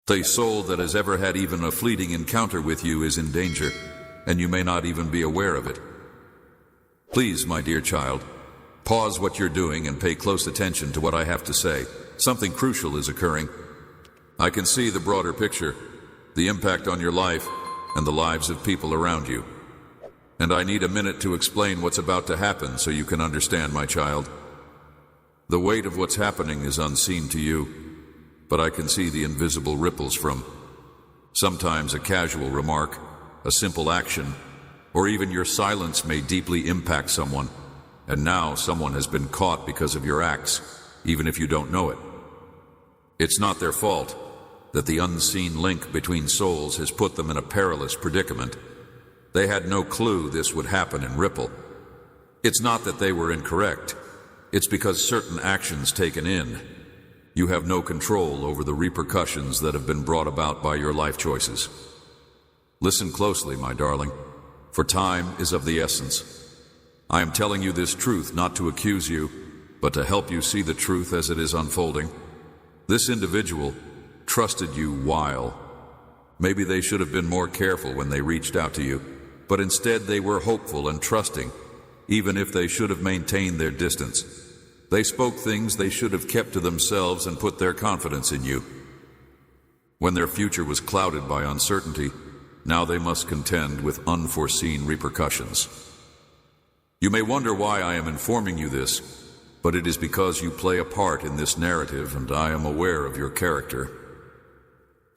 The soul that has ever had even a fleeting encounter with you is in danger, and you may not even be aware of it. Please, my dear child, pause what you're doing and pay close attention to what I have to say. Something crucial is occurring. I can see the broader picture, the impact on your life and the lives of people around you. And I need a minute to explain what's about to happen so you can understand, my child. The weight of what's happening is unseen to you, but I can see the invisible ripples from sometimes a casual remark, a simple action, or even your silence may deeply impact someone. And now someone has been caught because of your acts, even if you don't know it. It's not their fault that the unseen link between souls has put them in a perilous predicament. They had no clue this would happen in Ripple. It's not that they were incorrect. It's because certain actions taken in, you have no control over the repercussions that have been brought about by your life choices. Listen closely, my darling, for time is of the essence. I am telling you this truth not to accuse you, but to help you see the truth as it is unfolding. This individual trusted you while. Maybe they should have been more careful when they reached out to you, but instead they were hopeful and trusting, even if they should have maintained their distance. They spoke things they should have kept to themselves and put their confidence in you. When their future was clouded by uncertainty, now they must contend with unforeseen repercussions. You may wonder why I am informing you this, but it is because you play a part in this narrative and I am aware of your character.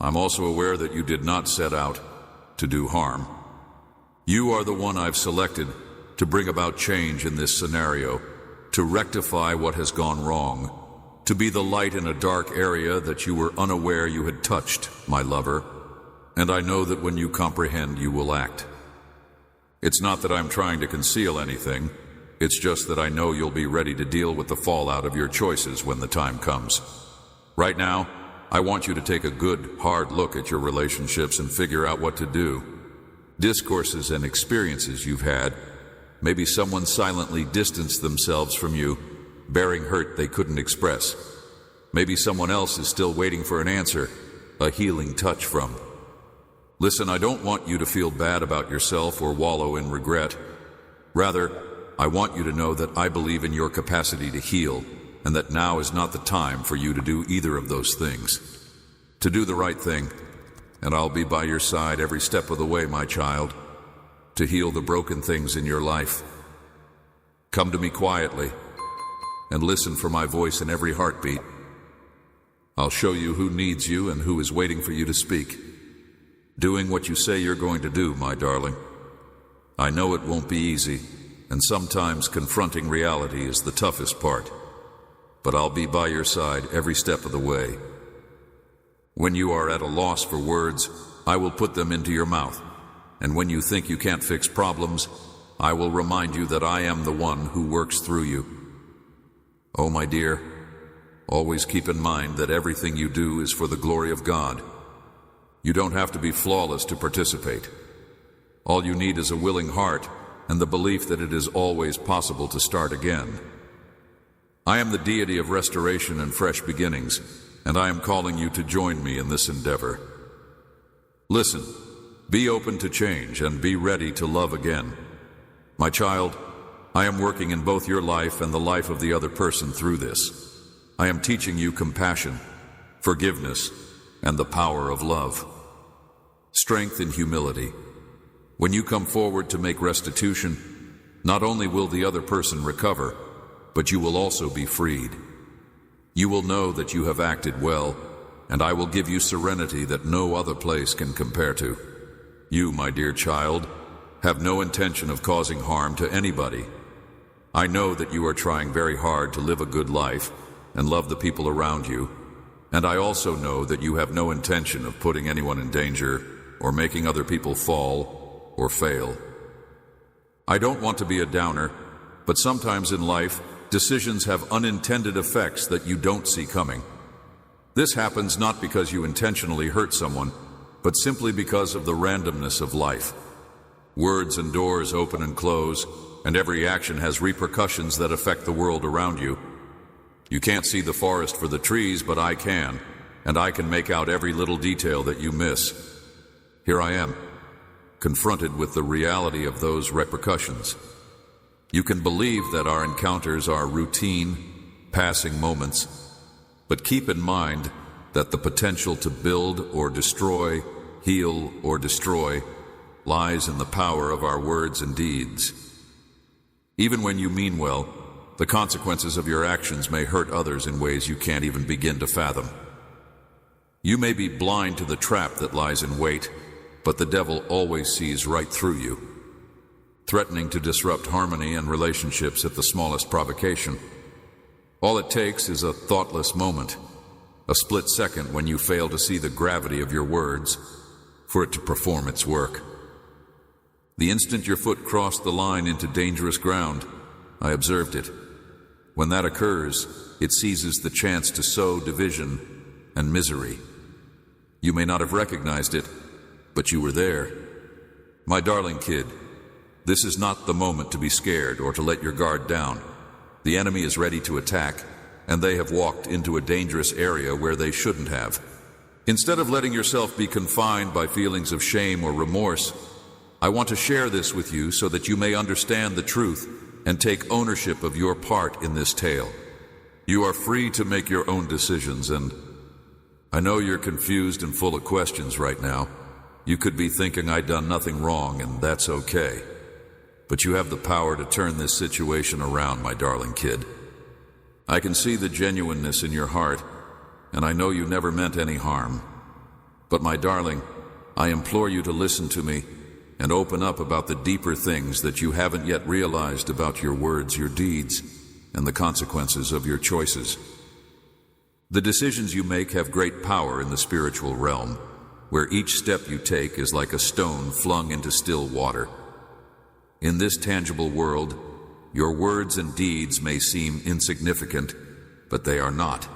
I'm also aware that you did not set out to do harm. You are the one I've selected to bring about change in this scenario, to rectify what has gone wrong, to be the light in a dark area that you were unaware you had touched, my lover, and I know that when you comprehend, you will act. It's not that I'm trying to conceal anything, it's just that I know you'll be ready to deal with the fallout of your choices when the time comes. Right now, I want you to take a good, hard look at your relationships and figure out what to do. Discourses and experiences you've had. Maybe someone silently distanced themselves from you, bearing hurt they couldn't express. Maybe someone else is still waiting for an answer, a healing touch from. Listen, I don't want you to feel bad about yourself or wallow in regret. Rather, I want you to know that I believe in your capacity to heal, and that now is not the time for you to do either of those things. To do the right thing, and I'll be by your side every step of the way, my child. To heal the broken things in your life. Come to me quietly and listen for my voice in every heartbeat. I'll show you who needs you and who is waiting for you to speak. Doing what you say you're going to do, my darling. I know it won't be easy, and sometimes confronting reality is the toughest part. But I'll be by your side every step of the way. When you are at a loss for words, I will put them into your mouth. And when you think you can't fix problems, I will remind you that I am the one who works through you. Oh, my dear, always keep in mind that everything you do is for the glory of God. You don't have to be flawless to participate. All you need is a willing heart and the belief that it is always possible to start again. I am the deity of restoration and fresh beginnings, and I am calling you to join me in this endeavor. Listen. Be open to change and be ready to love again. My child, I am working in both your life and the life of the other person through this. I am teaching you compassion, forgiveness, and the power of love. Strength and humility. When you come forward to make restitution, not only will the other person recover, but you will also be freed. You will know that you have acted well, and I will give you serenity that no other place can compare to. You, my dear child, have no intention of causing harm to anybody. I know that you are trying very hard to live a good life and love the people around you, and I also know that you have no intention of putting anyone in danger or making other people fall or fail. I don't want to be a downer, but sometimes in life, decisions have unintended effects that you don't see coming. This happens not because you intentionally hurt someone, but simply because of the randomness of life. Words and doors open and close, and every action has repercussions that affect the world around you. You can't see the forest for the trees, but I can, and I can make out every little detail that you miss. Here I am, confronted with the reality of those repercussions. You can believe that our encounters are routine, passing moments, but keep in mind that the potential to build or destroy, heal or destroy, lies in the power of our words and deeds. Even when you mean well, the consequences of your actions may hurt others in ways you can't even begin to fathom. You may be blind to the trap that lies in wait, but the devil always sees right through you, threatening to disrupt harmony and relationships at the smallest provocation. All it takes is a thoughtless moment, a split second when you fail to see the gravity of your words, for it to perform its work. The instant your foot crossed the line into dangerous ground, I observed it. When that occurs, it seizes the chance to sow division and misery. You may not have recognized it, but you were there. My darling kid, this is not the moment to be scared or to let your guard down. The enemy is ready to attack, and they have walked into a dangerous area where they shouldn't have. Instead of letting yourself be confined by feelings of shame or remorse, I want to share this with you so that you may understand the truth and take ownership of your part in this tale. You are free to make your own decisions, and I know you're confused and full of questions right now. You could be thinking I'd done nothing wrong, and that's okay. But you have the power to turn this situation around, my darling kid. I can see the genuineness in your heart, and I know you never meant any harm. But my darling, I implore you to listen to me and open up about the deeper things that you haven't yet realized about your words, your deeds, and the consequences of your choices. The decisions you make have great power in the spiritual realm, where each step you take is like a stone flung into still water. In this tangible world, your words and deeds may seem insignificant, but they are not.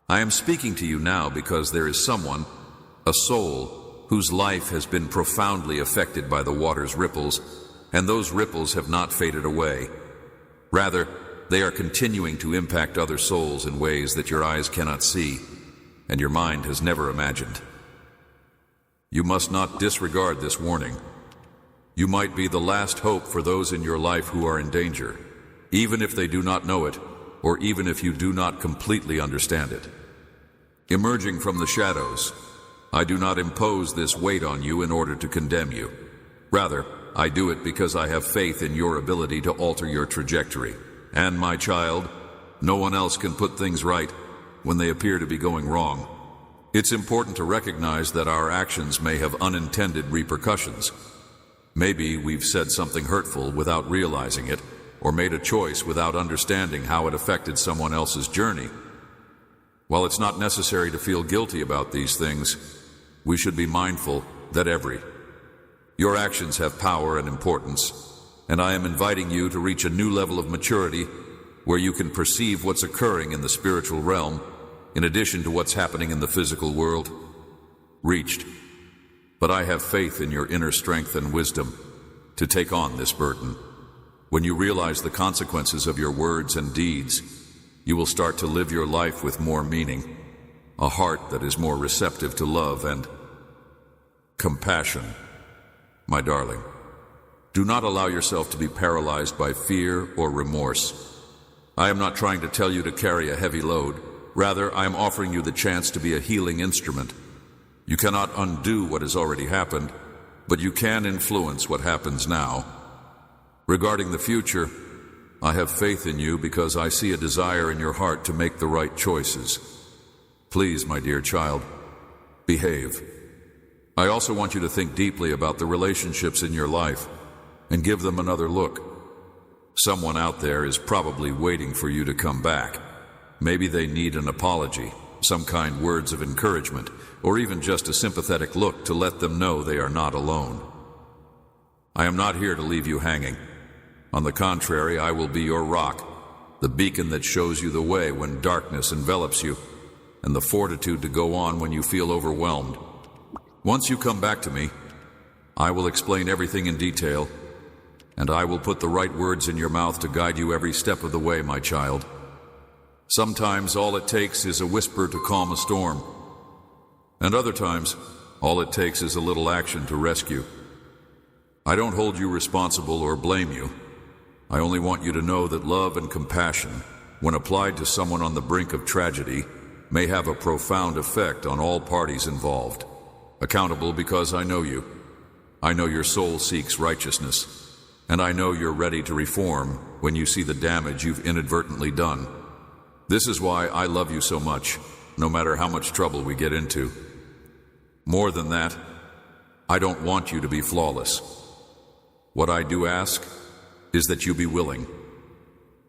I am speaking to you now because there is someone, a soul, whose life has been profoundly affected by the water's ripples, and those ripples have not faded away. Rather, they are continuing to impact other souls in ways that your eyes cannot see, and your mind has never imagined. You must not disregard this warning. You might be the last hope for those in your life who are in danger, even if they do not know it, or even if you do not completely understand it. Emerging from the shadows, I do not impose this weight on you in order to condemn you. Rather, I do it because I have faith in your ability to alter your trajectory. And, my child, no one else can put things right when they appear to be going wrong. It's important to recognize that our actions may have unintended repercussions. Maybe we've said something hurtful without realizing it, or made a choice without understanding how it affected someone else's journey. While it's not necessary to feel guilty about these things, we should be mindful that your actions have power and importance, and I am inviting you to reach a new level of maturity where you can perceive what's occurring in the spiritual realm in addition to what's happening in the physical world. Reached. But I have faith in your inner strength and wisdom to take on this burden. When you realize the consequences of your words and deeds, you will start to live your life with more meaning, a heart that is more receptive to love and compassion. My darling, do not allow yourself to be paralyzed by fear or remorse. I am not trying to tell you to carry a heavy load. Rather, I am offering you the chance to be a healing instrument. You cannot undo what has already happened, but you can influence what happens now. Regarding the future, I have faith in you because I see a desire in your heart to make the right choices. Please, my dear child, behave. I also want you to think deeply about the relationships in your life and give them another look. Someone out there is probably waiting for you to come back. Maybe they need an apology, some kind words of encouragement, or even just a sympathetic look to let them know they are not alone. I am not here to leave you hanging. On the contrary, I will be your rock, the beacon that shows you the way when darkness envelops you, and the fortitude to go on when you feel overwhelmed. Once you come back to me, I will explain everything in detail, and I will put the right words in your mouth to guide you every step of the way, my child. Sometimes all it takes is a whisper to calm a storm. And other times, all it takes is a little action to rescue. I don't hold you responsible or blame you. I only want you to know that love and compassion, when applied to someone on the brink of tragedy, may have a profound effect on all parties involved. Accountable because I know you. I know your soul seeks righteousness, and I know you're ready to reform when you see the damage you've inadvertently done. This is why I love you so much, no matter how much trouble we get into. More than that, I don't want you to be flawless. What I do ask is that you be willing.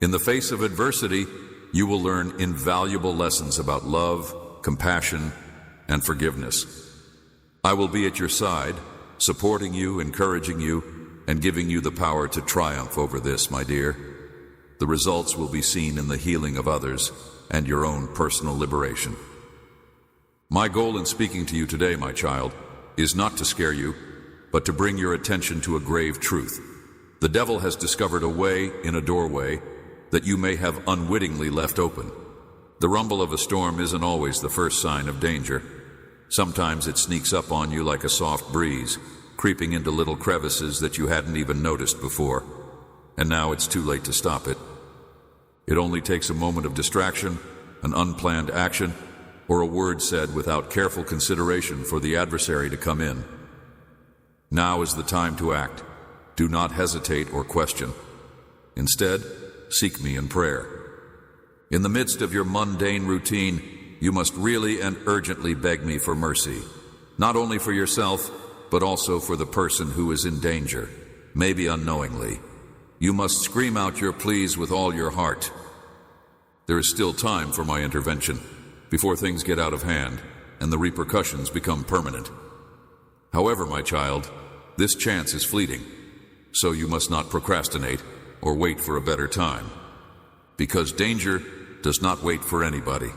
In the face of adversity, you will learn invaluable lessons about love, compassion, and forgiveness. I will be at your side, supporting you, encouraging you, and giving you the power to triumph over this, my dear. The results will be seen in the healing of others and your own personal liberation. My goal in speaking to you today, my child, is not to scare you, but to bring your attention to a grave truth. The devil has discovered a way in a doorway that you may have unwittingly left open. The rumble of a storm isn't always the first sign of danger. Sometimes it sneaks up on you like a soft breeze, creeping into little crevices that you hadn't even noticed before. And now it's too late to stop it. It only takes a moment of distraction, an unplanned action, or a word said without careful consideration for the adversary to come in. Now is the time to act. Do not hesitate or question. Instead, seek me in prayer. In the midst of your mundane routine, you must really and urgently beg me for mercy, not only for yourself, but also for the person who is in danger, maybe unknowingly. You must scream out your pleas with all your heart. There is still time for my intervention, before things get out of hand and the repercussions become permanent. However, my child, this chance is fleeting, so you must not procrastinate or wait for a better time, because danger does not wait for anybody.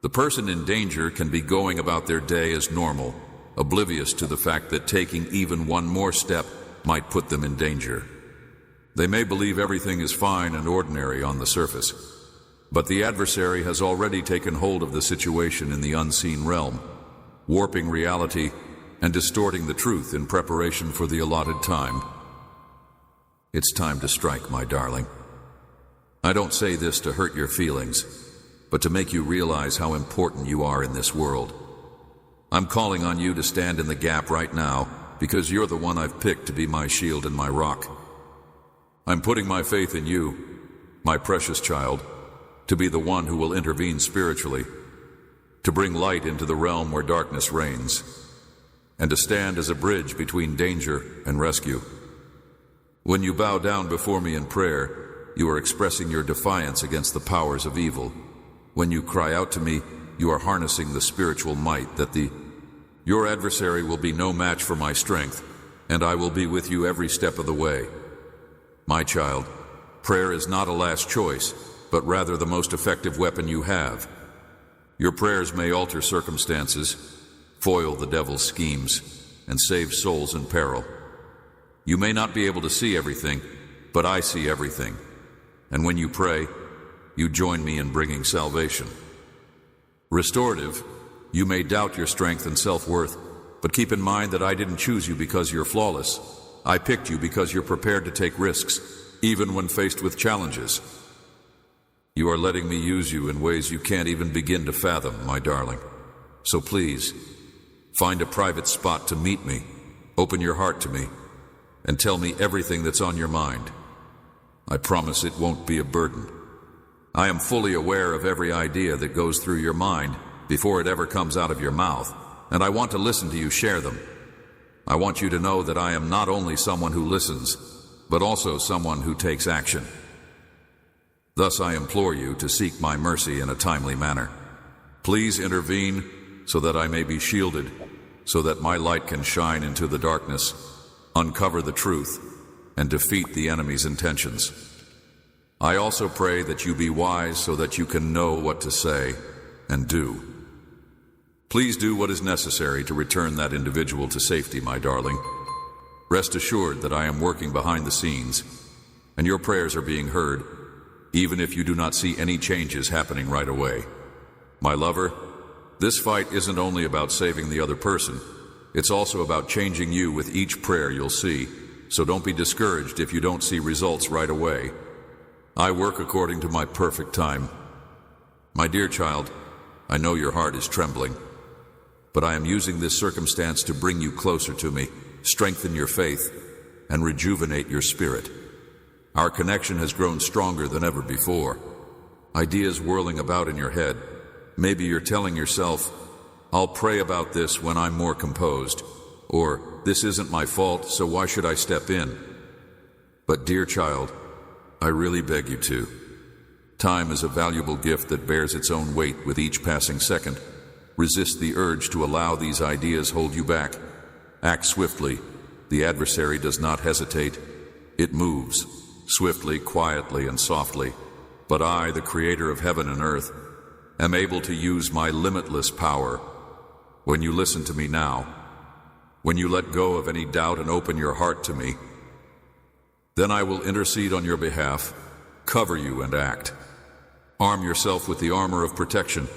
The person in danger can be going about their day as normal, oblivious to the fact that taking even one more step might put them in danger. They may believe everything is fine and ordinary on the surface, but the adversary has already taken hold of the situation in the unseen realm, warping reality and distorting the truth in preparation for the allotted time. It's time to strike, my darling. I don't say this to hurt your feelings, but to make you realize how important you are in this world. I'm calling on you to stand in the gap right now, because you're the one I've picked to be my shield and my rock. I'm putting my faith in you, my precious child, to be the one who will intervene spiritually, to bring light into the realm where darkness reigns, and to stand as a bridge between danger and rescue. When you bow down before me in prayer, you are expressing your defiance against the powers of evil. When you cry out to me, you are harnessing the spiritual might that your adversary will be no match for my strength, and I will be with you every step of the way. My child, prayer is not a last choice, but rather the most effective weapon you have. Your prayers may alter circumstances, foil the devil's schemes, and save souls in peril. You may not be able to see everything, but I see everything. And when you pray, you join me in bringing salvation. Restorative, you may doubt your strength and self-worth, but keep in mind that I didn't choose you because you're flawless. I picked you because you're prepared to take risks, even when faced with challenges. You are letting me use you in ways you can't even begin to fathom, my darling. So please, find a private spot to meet me, open your heart to me, and tell me everything that's on your mind. I promise it won't be a burden. I am fully aware of every idea that goes through your mind before it ever comes out of your mouth, and I want to listen to you share them. I want you to know that I am not only someone who listens, but also someone who takes action. Thus I implore you to seek my mercy in a timely manner. Please intervene so that I may be shielded, so that my light can shine into the darkness, uncover the truth, and defeat the enemy's intentions. I also pray that you be wise so that you can know what to say and do. Please do what is necessary to return that individual to safety, my darling. Rest assured that I am working behind the scenes, and your prayers are being heard. even if you do not see any changes happening right away. My lover, this fight isn't only about saving the other person, it's also about changing you with each prayer you'll see, so don't be discouraged if you don't see results right away. I work according to my perfect time. My dear child, I know your heart is trembling, but I am using this circumstance to bring you closer to me, strengthen your faith, and rejuvenate your spirit. Our connection has grown stronger than ever before. Ideas whirling about in your head. Maybe you're telling yourself, I'll pray about this when I'm more composed, or this isn't my fault, so why should I step in? But dear child, I really beg you to. Time is a valuable gift that bears its own weight with each passing second. Resist the urge to allow these ideas hold you back. Act swiftly. The adversary does not hesitate. It moves, swiftly, quietly, and softly. But I, the creator of heaven and earth, am able to use my limitless power. When you listen to me now, when you let go of any doubt and open your heart to me, then I will intercede on your behalf, cover you and act. Arm yourself with the armor of protection,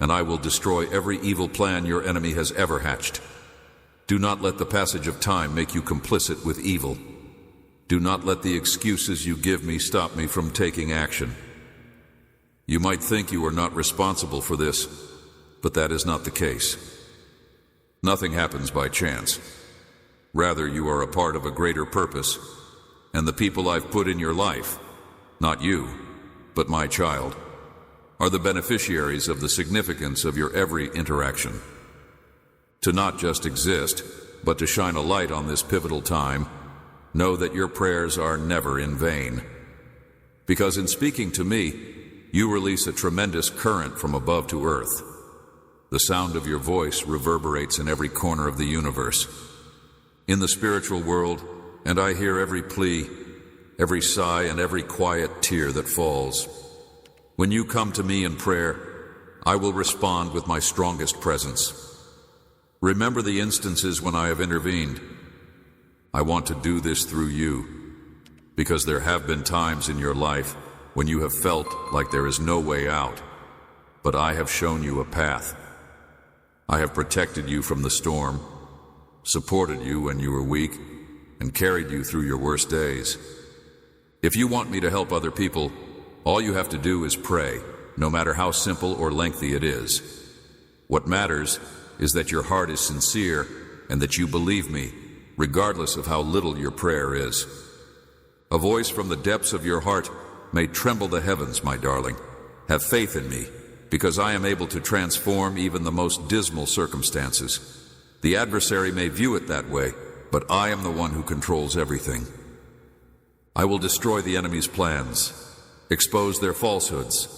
and I will destroy every evil plan your enemy has ever hatched. Do not let the passage of time make you complicit with evil. Do not let the excuses you give me stop me from taking action. You might think you are not responsible for this, but that is not the case. Nothing happens by chance. Rather, you are a part of a greater purpose, and the people I've put in your life, not you, but my child, are the beneficiaries of the significance of your every interaction. To not just exist, but to shine a light on this pivotal time, know that your prayers are never in vain. Because in speaking to me, you release a tremendous current from above to earth. The sound of your voice reverberates in every corner of the universe, in the spiritual world, and I hear every plea, every sigh, and every quiet tear that falls. When you come to me in prayer, I will respond with my strongest presence. Remember the instances when I have intervened. I want to do this through you, because there have been times in your life when you have felt like there is no way out, but I have shown you a path. I have protected you from the storm, supported you when you were weak, and carried you through your worst days. If you want me to help other people, all you have to do is pray, no matter how simple or lengthy it is. What matters is that your heart is sincere and that you believe me, regardless of how little your prayer is. A voice from the depths of your heart may tremble the heavens, my darling. Have faith in me, because I am able to transform even the most dismal circumstances. The adversary may view it that way, but I am the one who controls everything. I will destroy the enemy's plans, expose their falsehoods,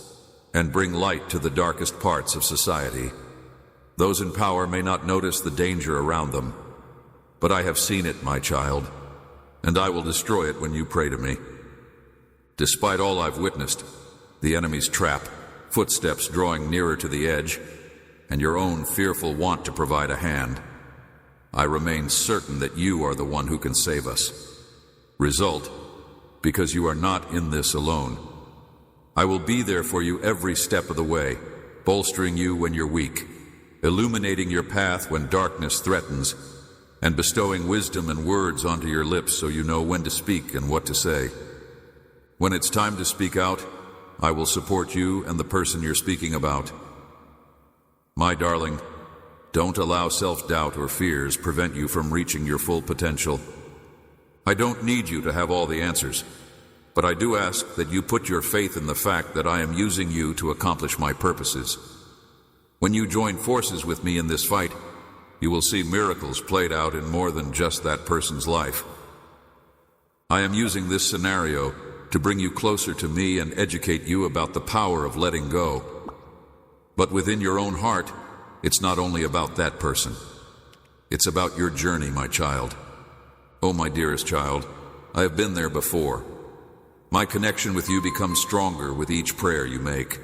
and bring light to the darkest parts of society. Those in power may not notice the danger around them, but I have seen it, my child, and I will destroy it when you pray to me. Despite all I've witnessed, the enemy's trap, footsteps drawing nearer to the edge, and your own fearful want to provide a hand, I remain certain that you are the one who can save us. Result, because you are not in this alone. I will be there for you every step of the way, bolstering you when you're weak, illuminating your path when darkness threatens, and bestowing wisdom and words onto your lips so you know when to speak and what to say. When it's time to speak out, I will support you and the person you're speaking about. My darling, don't allow self-doubt or fears prevent you from reaching your full potential. I don't need you to have all the answers, but I do ask that you put your faith in the fact that I am using you to accomplish my purposes. When you join forces with me in this fight, you will see miracles played out in more than just that person's life. I am using this scenario to bring you closer to me and educate you about the power of letting go. But within your own heart, it's not only about that person. It's about your journey, my child. Oh, my dearest child, I have been there before. My connection with you becomes stronger with each prayer you make.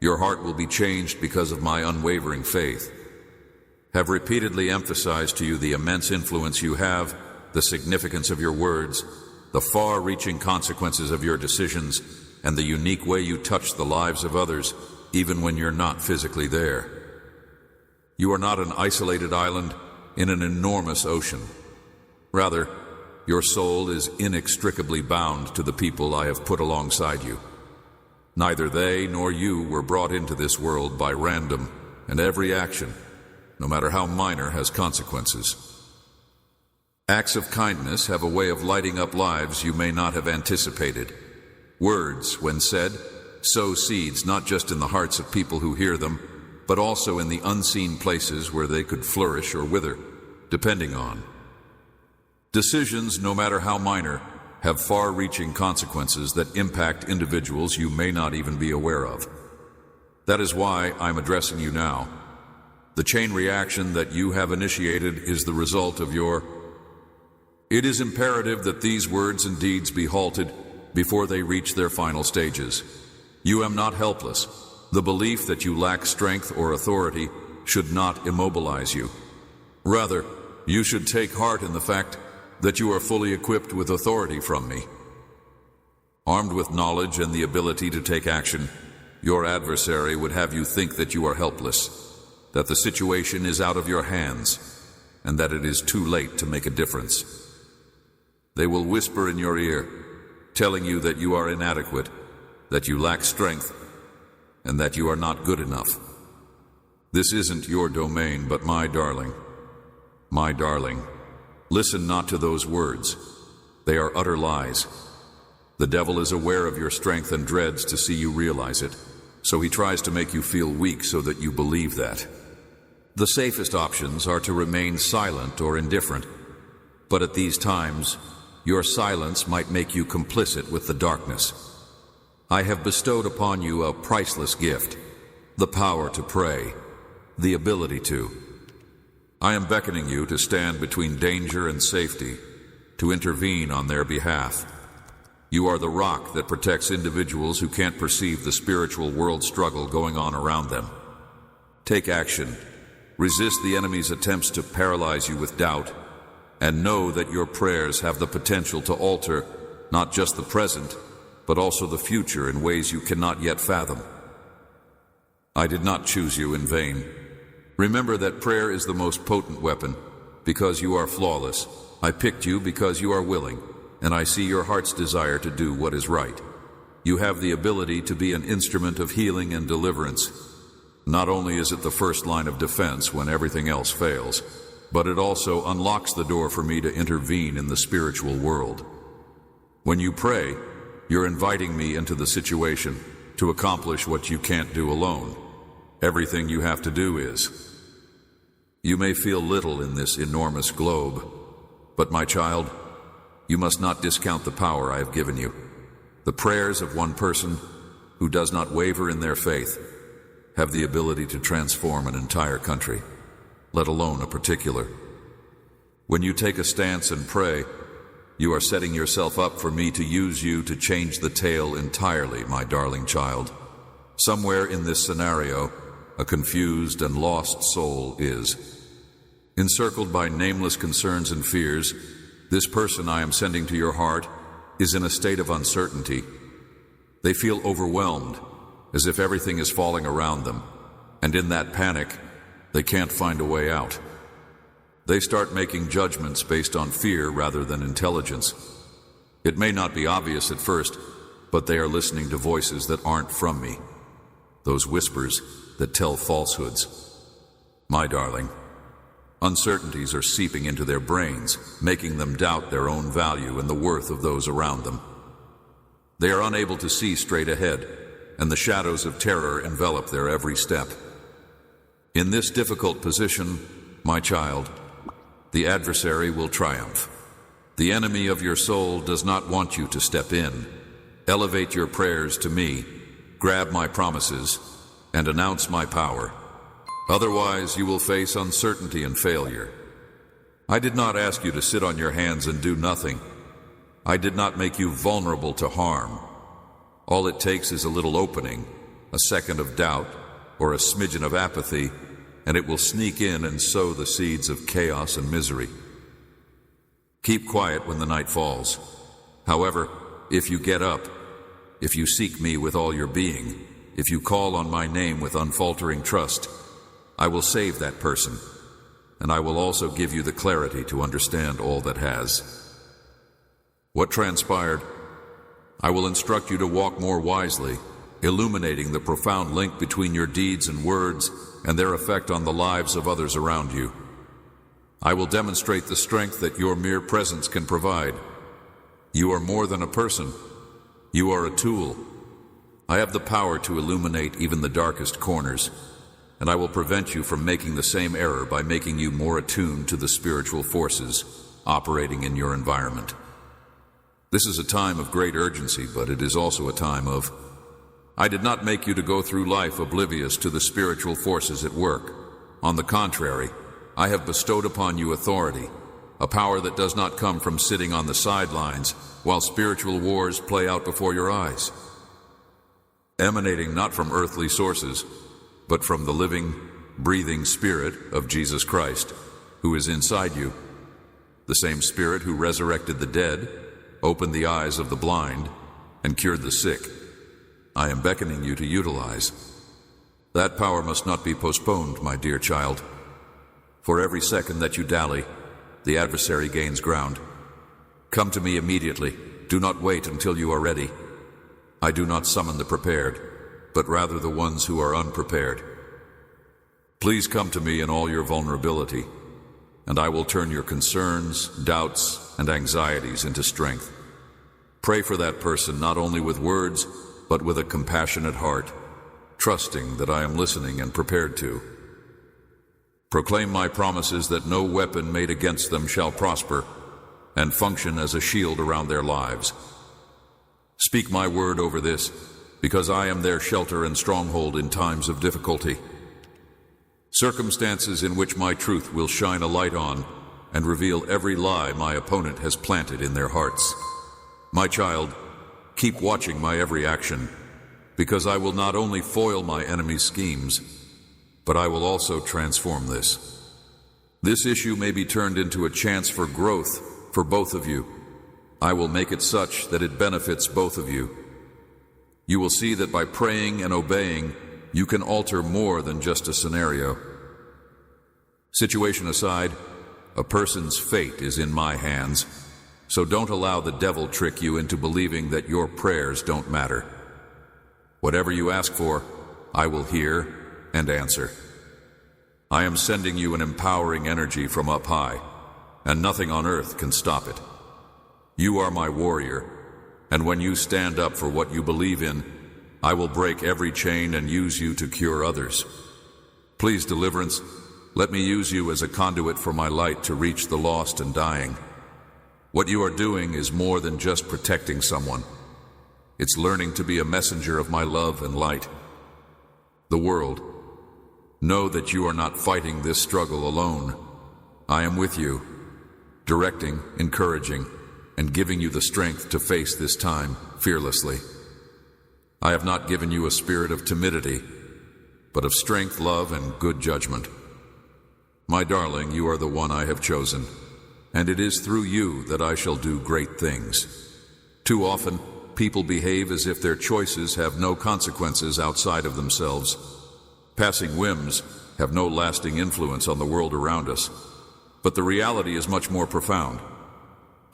Your heart will be changed because of my unwavering faith. Have repeatedly emphasized to you the immense influence you have, the significance of your words, the far-reaching consequences of your decisions, and the unique way you touch the lives of others, even when you're not physically there. You are not an isolated island in an enormous ocean. Rather, your soul is inextricably bound to the people I have put alongside you. Neither they nor you were brought into this world by random, and every action, no matter how minor, has consequences. Acts of kindness have a way of lighting up lives you may not have anticipated. Words, when said, sow seeds not just in the hearts of people who hear them, but also in the unseen places where they could flourish or wither, depending on. Decisions, no matter how minor, have far-reaching consequences that impact individuals you may not even be aware of. That is why I'm addressing you now. The chain reaction that you have initiated is the result of your... It is imperative that these words and deeds be halted before they reach their final stages. You am not helpless. The belief that you lack strength or authority should not immobilize you. Rather, you should take heart in the fact that you are fully equipped with authority from me. Armed with knowledge and the ability to take action, your adversary would have you think that you are helpless, that the situation is out of your hands, and that it is too late to make a difference. They will whisper in your ear, telling you that you are inadequate, that you lack strength, and that you are not good enough. This isn't your domain, but my darling. My darling, listen not to those words. They are utter lies. The devil is aware of your strength and dreads to see you realize it, so he tries to make you feel weak so that you believe that. The safest options are to remain silent or indifferent, but at these times, your silence might make you complicit with the darkness. I have bestowed upon you a priceless gift, the power to pray, the ability to. I am beckoning you to stand between danger and safety, to intervene on their behalf. You are the rock that protects individuals who can't perceive the spiritual world struggle going on around them. Take action. Resist the enemy's attempts to paralyze you with doubt, and know that your prayers have the potential to alter not just the present, but also the future in ways you cannot yet fathom. I did not choose you in vain. Remember that prayer is the most potent weapon, because you are flawless. I picked you because you are willing, and I see your heart's desire to do what is right. You have the ability to be an instrument of healing and deliverance. Not only is it the first line of defense when everything else fails, but it also unlocks the door for me to intervene in the spiritual world. When you pray, you're inviting me into the situation to accomplish what you can't do alone. Everything you have to do is. You may feel little in this enormous globe, but my child, you must not discount the power I have given you. The prayers of one person who does not waver in their faith have the ability to transform an entire country, let alone a particular. When you take a stance and pray, you are setting yourself up for me to use you to change the tale entirely, my darling child. Somewhere in this scenario, a confused and lost soul is. Encircled by nameless concerns and fears, this person I am sending to your heart is in a state of uncertainty. They feel overwhelmed, as if everything is falling around them, and in that panic, they can't find a way out. They start making judgments based on fear rather than intelligence. It may not be obvious at first, but they are listening to voices that aren't from me. Those whispers that tell falsehoods. My darling, uncertainties are seeping into their brains, making them doubt their own value and the worth of those around them. They are unable to see straight ahead, and the shadows of terror envelop their every step. In this difficult position, my child, the adversary will triumph. The enemy of your soul does not want you to step in. Elevate your prayers to me, grab my promises, and announce my power. Otherwise, you will face uncertainty and failure. I did not ask you to sit on your hands and do nothing. I did not make you vulnerable to harm. All it takes is a little opening, a second of doubt, or a smidgen of apathy, and it will sneak in and sow the seeds of chaos and misery. Keep quiet when the night falls. However, if you get up, if you seek me with all your being, if you call on my name with unfaltering trust, I will save that person, and I will also give you the clarity to understand all that has. What transpired? I will instruct you to walk more wisely, illuminating the profound link between your deeds and words and their effect on the lives of others around you. I will demonstrate the strength that your mere presence can provide. You are more than a person. You are a tool. I have the power to illuminate even the darkest corners, and I will prevent you from making the same error by making you more attuned to the spiritual forces operating in your environment. This is a time of great urgency, but it is also a time of, I did not make you to go through life oblivious to the spiritual forces at work. On the contrary, I have bestowed upon you authority, a power that does not come from sitting on the sidelines while spiritual wars play out before your eyes. Emanating not from earthly sources, but from the living, breathing Spirit of Jesus Christ, who is inside you, the same Spirit who resurrected the dead, opened the eyes of the blind, and cured the sick. I am beckoning you to utilize. That power must not be postponed, my dear child. For every second that you dally, the adversary gains ground. Come to me immediately. Do not wait until you are ready. I do not summon the prepared, but rather the ones who are unprepared. Please come to me in all your vulnerability, and I will turn your concerns, doubts, and anxieties into strength. Pray for that person not only with words, but with a compassionate heart, trusting that I am listening and prepared to. Proclaim my promises that no weapon made against them shall prosper, and function as a shield around their lives. Speak my word over this, because I am their shelter and stronghold in times of difficulty. Circumstances in which my truth will shine a light on and reveal every lie my opponent has planted in their hearts. My child, keep watching my every action, because I will not only foil my enemy's schemes, but I will also transform this. This issue may be turned into a chance for growth for both of you. I will make it such that it benefits both of you. You will see that by praying and obeying, you can alter more than just a scenario. Situation aside, a person's fate is in my hands, so don't allow the devil trick you into believing that your prayers don't matter. Whatever you ask for, I will hear and answer. I am sending you an empowering energy from up high, and nothing on earth can stop it. You are my warrior, and when you stand up for what you believe in, I will break every chain and use you to cure others. Please, deliverance, let me use you as a conduit for my light to reach the lost and dying. What you are doing is more than just protecting someone. It's learning to be a messenger of my love and light. The world, know that you are not fighting this struggle alone. I am with you, directing, encouraging, and giving you the strength to face this time fearlessly. I have not given you a spirit of timidity, but of strength, love, and good judgment. My darling, you are the one I have chosen, and it is through you that I shall do great things. Too often, people behave as if their choices have no consequences outside of themselves. Passing whims have no lasting influence on the world around us, but the reality is much more profound.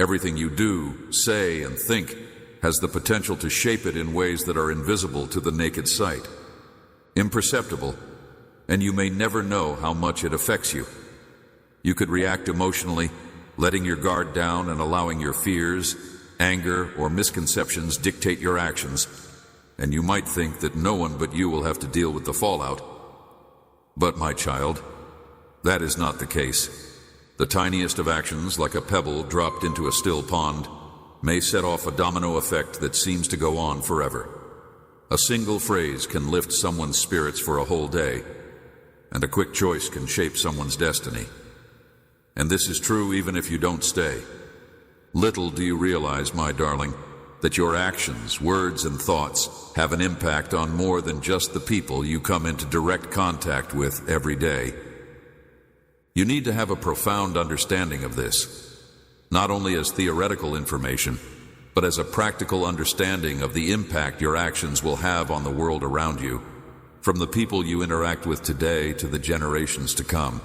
Everything you do, say, and think has the potential to shape it in ways that are invisible to the naked sight, imperceptible, and you may never know how much it affects you. You could react emotionally, letting your guard down and allowing your fears, anger, or misconceptions dictate your actions, and you might think that no one but you will have to deal with the fallout. But, my child, that is not the case. The tiniest of actions, like a pebble dropped into a still pond, may set off a domino effect that seems to go on forever. A single phrase can lift someone's spirits for a whole day, and a quick choice can shape someone's destiny. And this is true even if you don't stay. Little do you realize, my darling, that your actions, words, and thoughts have an impact on more than just the people you come into direct contact with every day. You need to have a profound understanding of this, not only as theoretical information, but as a practical understanding of the impact your actions will have on the world around you, from the people you interact with today to the generations to come.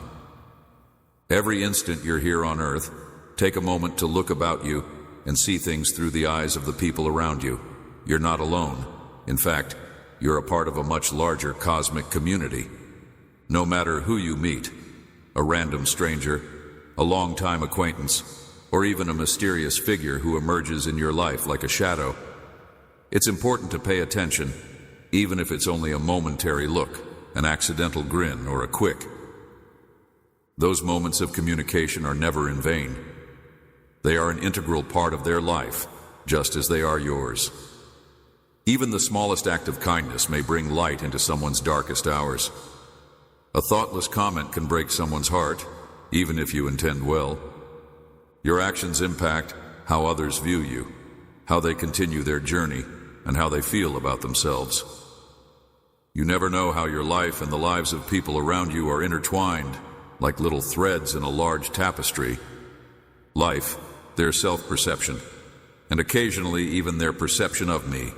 Every instant you're here on Earth, take a moment to look about you and see things through the eyes of the people around you. You're not alone. In fact, you're a part of a much larger cosmic community. No matter who you meet, a random stranger, a longtime acquaintance, or even a mysterious figure who emerges in your life like a shadow, it's important to pay attention, even if it's only a momentary look, an accidental grin, or a quick. Those moments of communication are never in vain. They are an integral part of their life, just as they are yours. Even the smallest act of kindness may bring light into someone's darkest hours. A thoughtless comment can break someone's heart, even if you intend well. Your actions impact how others view you, how they continue their journey, and how they feel about themselves. You never know how your life and the lives of people around you are intertwined, like little threads in a large tapestry. Life, their self-perception, and occasionally even their perception of me.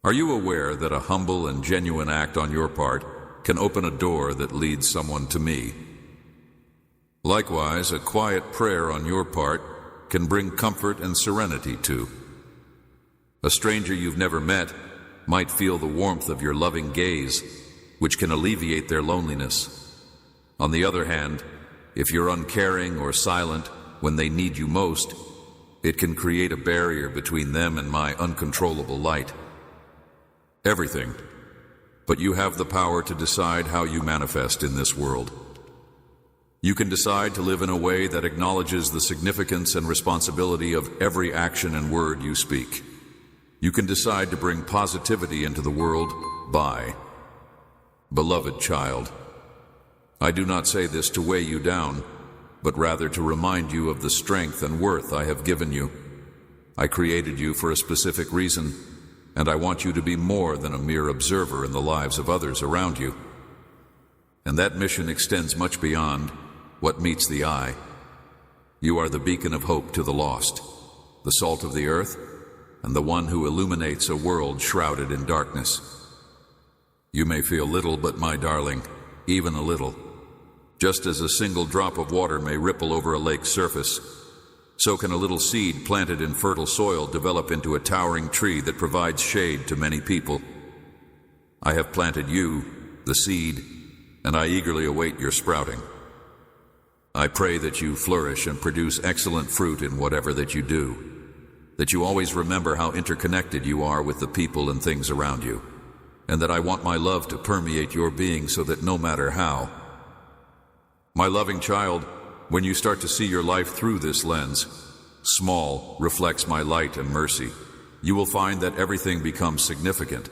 Are you aware that a humble and genuine act on your part can open a door that leads someone to me? Likewise, a quiet prayer on your part can bring comfort and serenity to. A stranger you've never met might feel the warmth of your loving gaze, which can alleviate their loneliness. On the other hand, if you're uncaring or silent when they need you most, it can create a barrier between them and my uncontrollable light. Everything, but you have the power to decide how you manifest in this world. You can decide to live in a way that acknowledges the significance and responsibility of every action and word you speak. You can decide to bring positivity into the world by, beloved child, I do not say this to weigh you down, but rather to remind you of the strength and worth I have given you. I created you for a specific reason, and I want you to be more than a mere observer in the lives of others around you. And that mission extends much beyond what meets the eye. You are the beacon of hope to the lost, the salt of the earth, and the one who illuminates a world shrouded in darkness. You may feel little, but my darling, even a little. Just as a single drop of water may ripple over a lake's surface, so can a little seed planted in fertile soil develop into a towering tree that provides shade to many people. I have planted you, the seed, and I eagerly await your sprouting. I pray that you flourish and produce excellent fruit in whatever that you do, that you always remember how interconnected you are with the people and things around you, and that I want my love to permeate your being so that no matter how. My loving child, when you start to see your life through this lens, small reflects my light and mercy, you will find that everything becomes significant.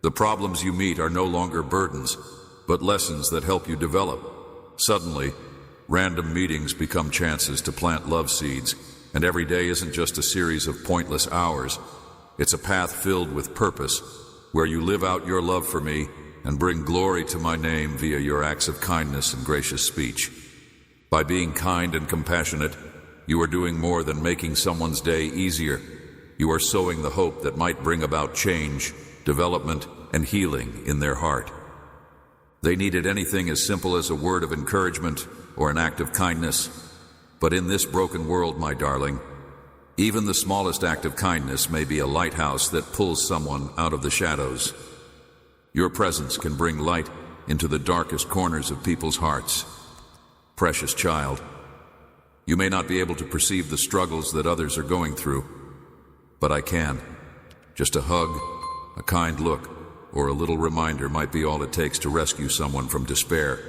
The problems you meet are no longer burdens, but lessons that help you develop. Suddenly, random meetings become chances to plant love seeds, and every day isn't just a series of pointless hours. It's a path filled with purpose, where you live out your love for me and bring glory to my name via your acts of kindness and gracious speech. By being kind and compassionate, you are doing more than making someone's day easier. You are sowing the hope that might bring about change, development, and healing in their heart. They needed anything as simple as a word of encouragement or an act of kindness. But in this broken world, my darling, even the smallest act of kindness may be a lighthouse that pulls someone out of the shadows. Your presence can bring light into the darkest corners of people's hearts. Precious child, you may not be able to perceive the struggles that others are going through, but I can. Just a hug, a kind look, or a little reminder might be all it takes to rescue someone from despair.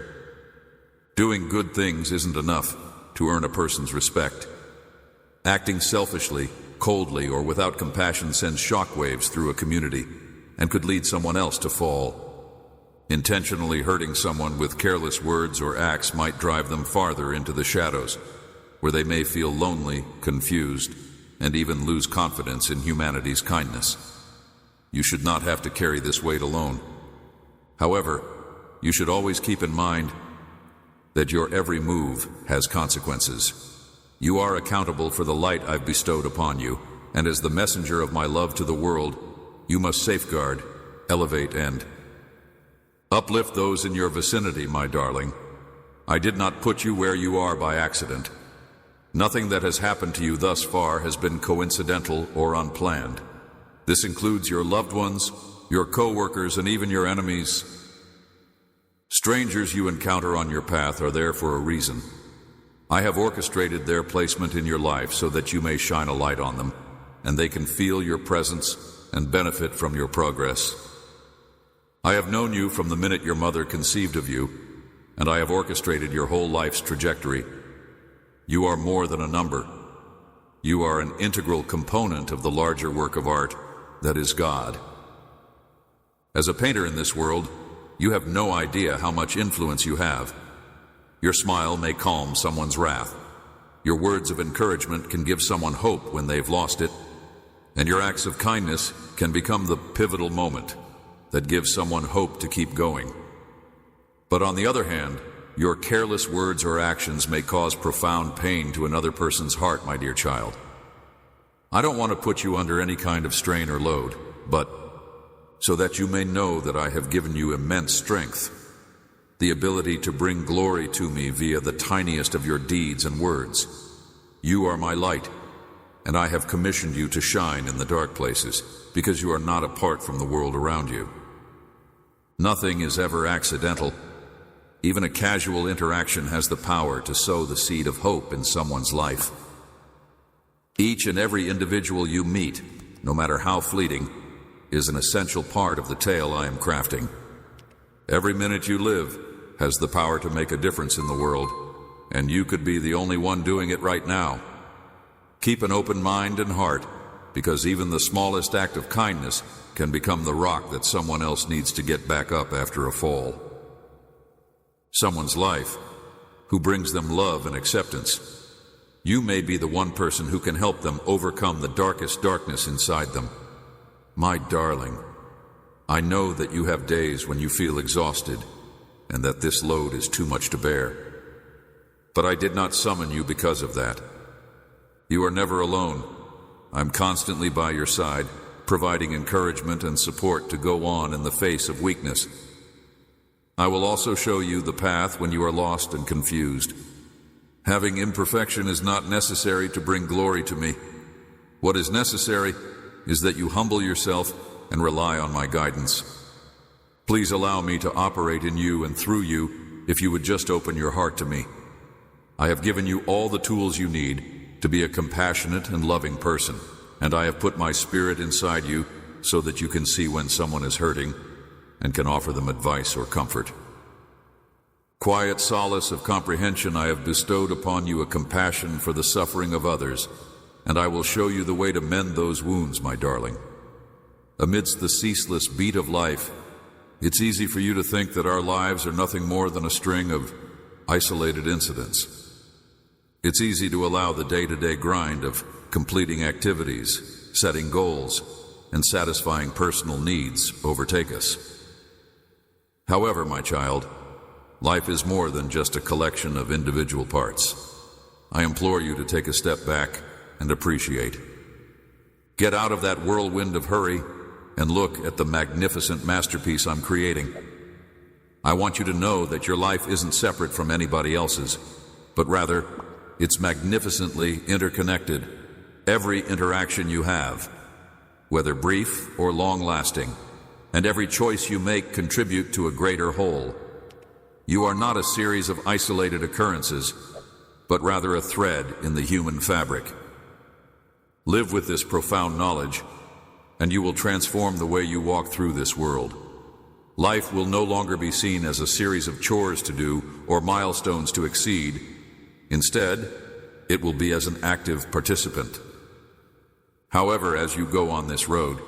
Doing good things isn't enough to earn a person's respect. Acting selfishly, coldly, or without compassion sends shockwaves through a community and could lead someone else to fall. Intentionally hurting someone with careless words or acts might drive them farther into the shadows, where they may feel lonely, confused, and even lose confidence in humanity's kindness. You should not have to carry this weight alone. However, you should always keep in mind that your every move has consequences. You are accountable for the light I've bestowed upon you, and as the messenger of my love to the world, you must safeguard, elevate, and uplift those in your vicinity, my darling. I did not put you where you are by accident. Nothing that has happened to you thus far has been coincidental or unplanned. This includes your loved ones, your co-workers, and even your enemies. Strangers you encounter on your path are there for a reason. I have orchestrated their placement in your life so that you may shine a light on them, and they can feel your presence and benefit from your progress. I have known you from the minute your mother conceived of you, and I have orchestrated your whole life's trajectory. You are more than a number. You are an integral component of the larger work of art that is God. As a painter in this world, you have no idea how much influence you have. Your smile may calm someone's wrath. Your words of encouragement can give someone hope when they've lost it. And your acts of kindness can become the pivotal moment that gives someone hope to keep going. But on the other hand, your careless words or actions may cause profound pain to another person's heart, my dear child. I don't want to put you under any kind of strain or load, but so that you may know that I have given you immense strength, the ability to bring glory to me via the tiniest of your deeds and words. You are my light, and I have commissioned you to shine in the dark places, because you are not apart from the world around you. Nothing is ever accidental. Even a casual interaction has the power to sow the seed of hope in someone's life. Each and every individual you meet, no matter how fleeting, is an essential part of the tale I am crafting. Every minute you live has the power to make a difference in the world, and you could be the only one doing it right now. Keep an open mind and heart, because even the smallest act of kindness can become the rock that someone else needs to get back up after a fall. Someone's life, who brings them love and acceptance. You may be the one person who can help them overcome the darkest darkness inside them. My darling, I know that you have days when you feel exhausted and that this load is too much to bear. But I did not summon you because of that. You are never alone. I'm constantly by your side, providing encouragement and support to go on in the face of weakness. I will also show you the path when you are lost and confused. Having imperfection is not necessary to bring glory to me. What is necessary is that you humble yourself and rely on my guidance. Please allow me to operate in you and through you if you would just open your heart to me. I have given you all the tools you need to be a compassionate and loving person, and I have put my spirit inside you so that you can see when someone is hurting and can offer them advice or comfort. Quiet solace of comprehension, I have bestowed upon you a compassion for the suffering of others, and I will show you the way to mend those wounds, my darling. Amidst the ceaseless beat of life, it's easy for you to think that our lives are nothing more than a string of isolated incidents. It's easy to allow the day-to-day grind of completing activities, setting goals, and satisfying personal needs overtake us. However, my child, life is more than just a collection of individual parts. I implore you to take a step back and appreciate. Get out of that whirlwind of hurry and look at the magnificent masterpiece I'm creating. I want you to know that your life isn't separate from anybody else's, but rather, it's magnificently interconnected. Every interaction you have, whether brief or long-lasting, and every choice you make contribute to a greater whole. You are not a series of isolated occurrences, but rather a thread in the human fabric. Live with this profound knowledge, and you will transform the way you walk through this world. Life will no longer be seen as a series of chores to do or milestones to exceed. Instead, it will be as an active participant. However, as you go on this road,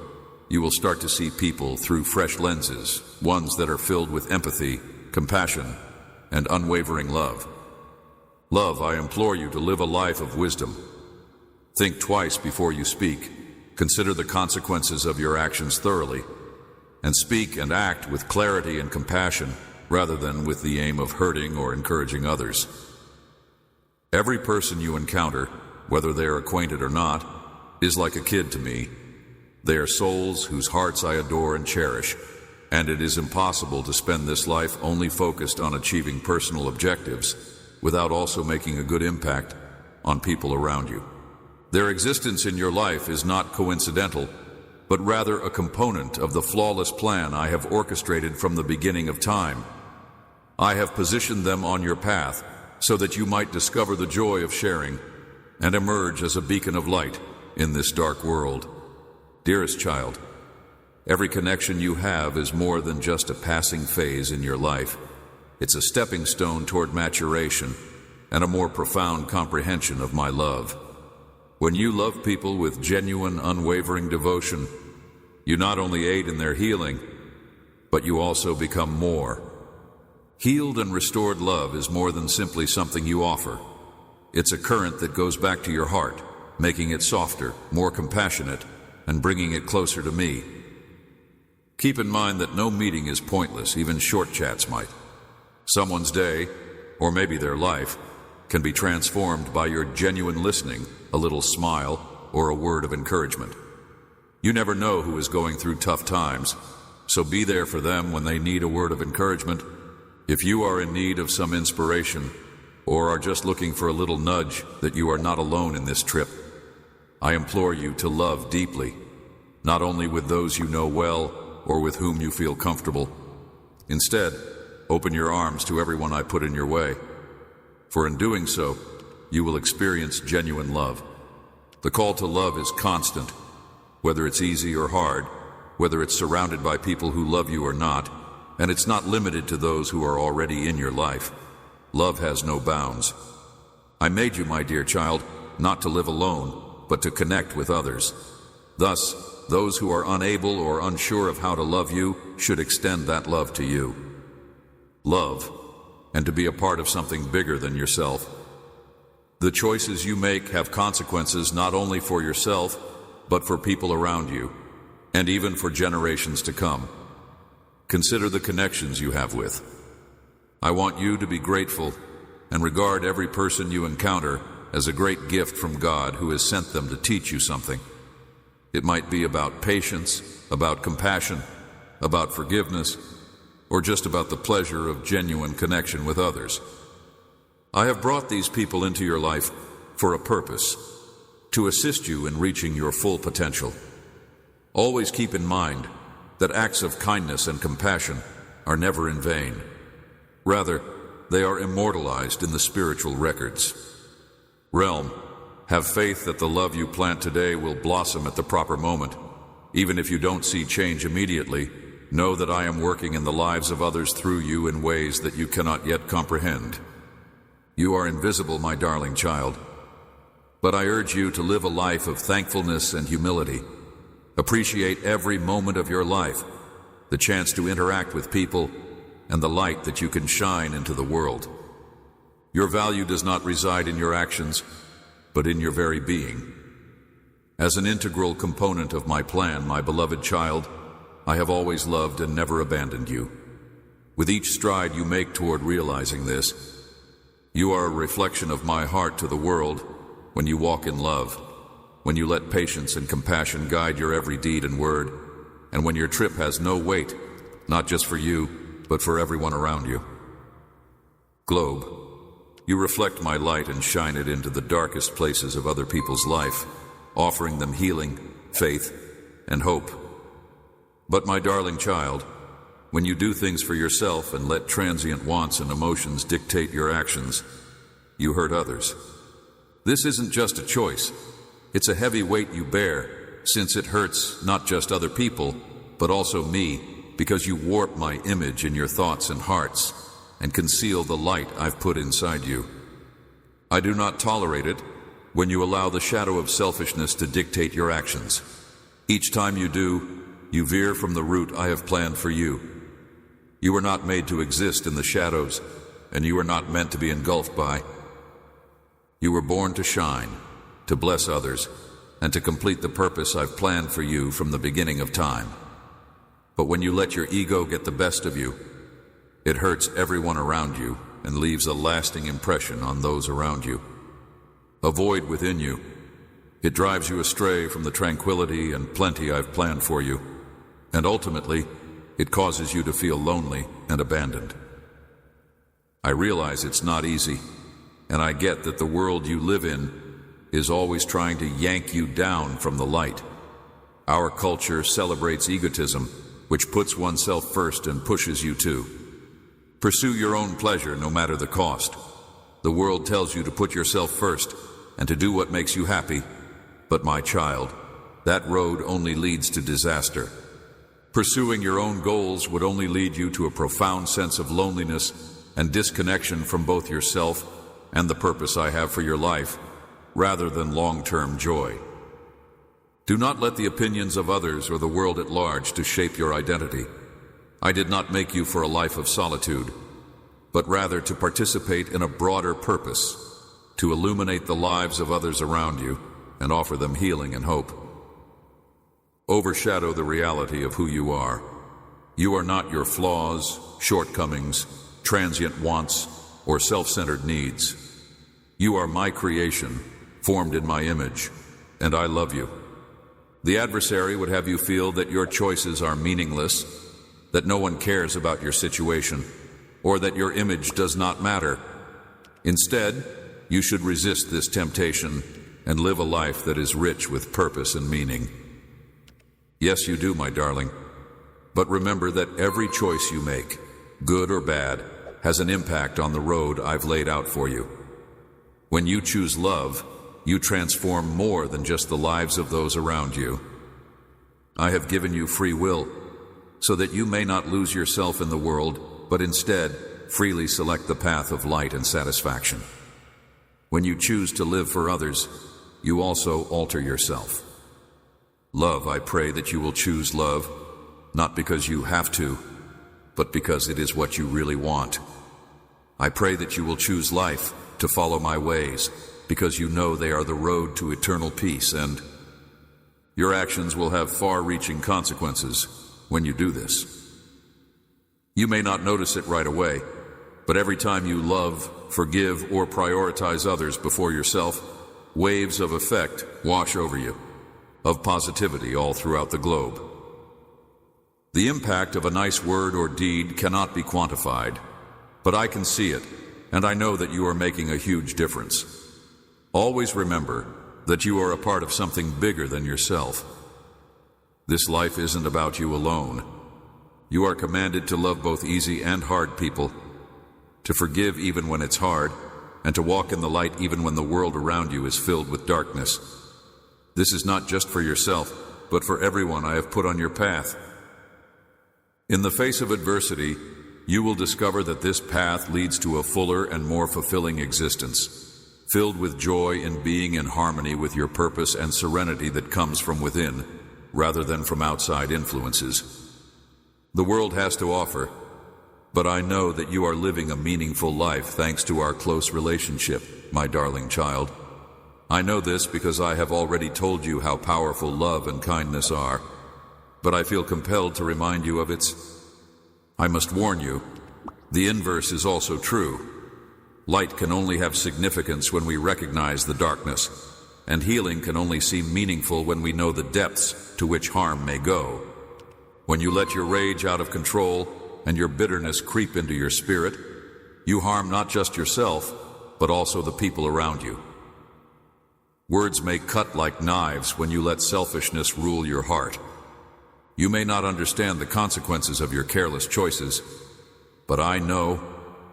you will start to see people through fresh lenses, ones that are filled with empathy, compassion, and unwavering love. Love, I implore you to live a life of wisdom. Think twice before you speak. Consider the consequences of your actions thoroughly, and speak and act with clarity and compassion rather than with the aim of hurting or encouraging others. Every person you encounter, whether they are acquainted or not, is like a kid to me. They are souls whose hearts I adore and cherish, and it is impossible to spend this life only focused on achieving personal objectives without also making a good impact on people around you. Their existence in your life is not coincidental, but rather a component of the flawless plan I have orchestrated from the beginning of time. I have positioned them on your path so that you might discover the joy of sharing and emerge as a beacon of light in this dark world. Dearest child, every connection you have is more than just a passing phase in your life. It's a stepping stone toward maturation and a more profound comprehension of my love. When you love people with genuine, unwavering devotion, you not only aid in their healing, but you also become more. Healed and restored love is more than simply something you offer. It's a current that goes back to your heart, making it softer, more compassionate, and bringing it closer to me. Keep in mind that no meeting is pointless, even short chats might. Someone's day, or maybe their life, can be transformed by your genuine listening, a little smile, or a word of encouragement. You never know who is going through tough times, so be there for them when they need a word of encouragement. If you are in need of some inspiration, or are just looking for a little nudge that you are not alone in this trip, I implore you to love deeply, not only with those you know well or with whom you feel comfortable. Instead, open your arms to everyone I put in your way, for in doing so, you will experience genuine love. The call to love is constant, whether it's easy or hard, whether it's surrounded by people who love you or not, and it's not limited to those who are already in your life. Love has no bounds. I made you, my dear child, not to live alone, but to connect with others. Thus, those who are unable or unsure of how to love you should extend that love to you. Love, and to be a part of something bigger than yourself. The choices you make have consequences not only for yourself, but for people around you, and even for generations to come. Consider the connections you have with. I want you to be grateful and regard every person you encounter as a great gift from God who has sent them to teach you something. It might be about patience, about compassion, about forgiveness, or just about the pleasure of genuine connection with others. I have brought these people into your life for a purpose, to assist you in reaching your full potential. Always keep in mind that acts of kindness and compassion are never in vain. Rather, they are immortalized in the spiritual records. Realm, have faith that the love you plant today will blossom at the proper moment. Even if you don't see change immediately, know that I am working in the lives of others through you in ways that you cannot yet comprehend. You are invisible, my darling child, but I urge you to live a life of thankfulness and humility. Appreciate every moment of your life, the chance to interact with people, and the light that you can shine into the world. Your value does not reside in your actions, but in your very being. As an integral component of my plan, my beloved child, I have always loved and never abandoned you. With each stride you make toward realizing this, you are a reflection of my heart to the world when you walk in love, when you let patience and compassion guide your every deed and word, and when your trip has no weight, not just for you, but for everyone around you. Globe, you reflect my light and shine it into the darkest places of other people's life, offering them healing, faith, and hope. But my darling child, when you do things for yourself and let transient wants and emotions dictate your actions, you hurt others. This isn't just a choice. It's a heavy weight you bear, since it hurts not just other people, but also me, because you warp my image in your thoughts and hearts and conceal the light I've put inside you. I do not tolerate it when you allow the shadow of selfishness to dictate your actions. Each time you do, you veer from the route I have planned for you. You were not made to exist in the shadows, and you were not meant to be engulfed by. You were born to shine, to bless others, and to complete the purpose I've planned for you from the beginning of time. But when you let your ego get the best of you, it hurts everyone around you and leaves a lasting impression on those around you. a void within you. It drives you astray from the tranquility and plenty I've planned for you, and ultimately, it causes you to feel lonely and abandoned. I realize it's not easy, and I get that the world you live in is always trying to yank you down from the light. Our culture celebrates egotism, which puts oneself first and pushes you to pursue your own pleasure no matter the cost. The world tells you to put yourself first and to do what makes you happy. But my child, that road only leads to disaster. Pursuing your own goals would only lead you to a profound sense of loneliness and disconnection from both yourself and the purpose I have for your life, rather than long-term joy. Do not let the opinions of others or the world at large to shape your identity. I did not make you for a life of solitude, but rather to participate in a broader purpose, to illuminate the lives of others around you and offer them healing and hope. Overshadow the reality of who you are. You are not your flaws, shortcomings, transient wants, or self-centered needs. You are my creation, formed in my image, and I love you. The adversary would have you feel that your choices are meaningless, that no one cares about your situation, or that your image does not matter. Instead, you should resist this temptation and live a life that is rich with purpose and meaning. Yes, you do, my darling. But remember that every choice you make, good or bad, has an impact on the road I've laid out for you. When you choose love, you transform more than just the lives of those around you. I have given you free will, so that you may not lose yourself in the world, but instead freely select the path of light and satisfaction. When you choose to live for others, you also alter yourself. Love, I pray that you will choose love, not because you have to, but because it is what you really want. I pray that you will choose life, to follow my ways, because you know they are the road to eternal peace, and your actions will have far-reaching consequences when you do this. You may not notice it right away, but every time you love, forgive, or prioritize others before yourself, waves of effect wash over you, of positivity all throughout the globe. The impact of a nice word or deed cannot be quantified, but I can see it, and I know that you are making a huge difference. Always remember that you are a part of something bigger than yourself. This life isn't about you alone. You are commanded to love both easy and hard people, to forgive even when it's hard, and to walk in the light even when the world around you is filled with darkness. This is not just for yourself, but for everyone I have put on your path. In the face of adversity, you will discover that this path leads to a fuller and more fulfilling existence, filled with joy in being in harmony with your purpose and serenity that comes from within, rather than from outside influences. The world has to offer, but I know that you are living a meaningful life thanks to our close relationship, my darling child. I know this because I have already told you how powerful love and kindness are, but I feel compelled to remind you of its. I must warn you, the inverse is also true. Light can only have significance when we recognize the darkness, and healing can only seem meaningful when we know the depths to which harm may go. When you let your rage out of control and your bitterness creep into your spirit, you harm not just yourself, but also the people around you. Words may cut like knives when you let selfishness rule your heart. You may not understand the consequences of your careless choices, but I know,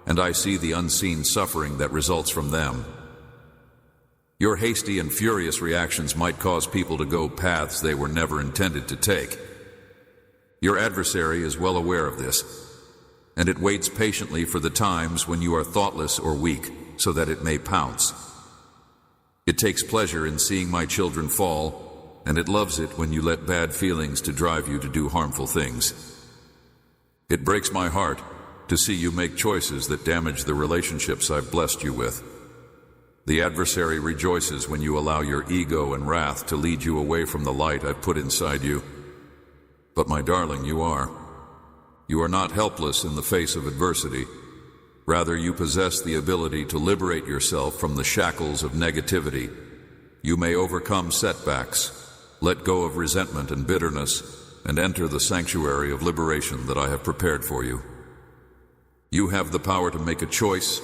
and I see the unseen suffering that results from them. Your hasty and furious reactions might cause people to go paths they were never intended to take. Your adversary is well aware of this, and it waits patiently for the times when you are thoughtless or weak, so that it may pounce. It takes pleasure in seeing my children fall, and it loves it when you let bad feelings to drive you to do harmful things. It breaks my heart to see you make choices that damage the relationships I've blessed you with. The adversary rejoices when you allow your ego and wrath to lead you away from the light I've put inside you. But my darling, you are. You are not helpless in the face of adversity. Rather, you possess the ability to liberate yourself from the shackles of negativity. You may overcome setbacks, let go of resentment and bitterness, and enter the sanctuary of liberation that I have prepared for you. You have the power to make a choice,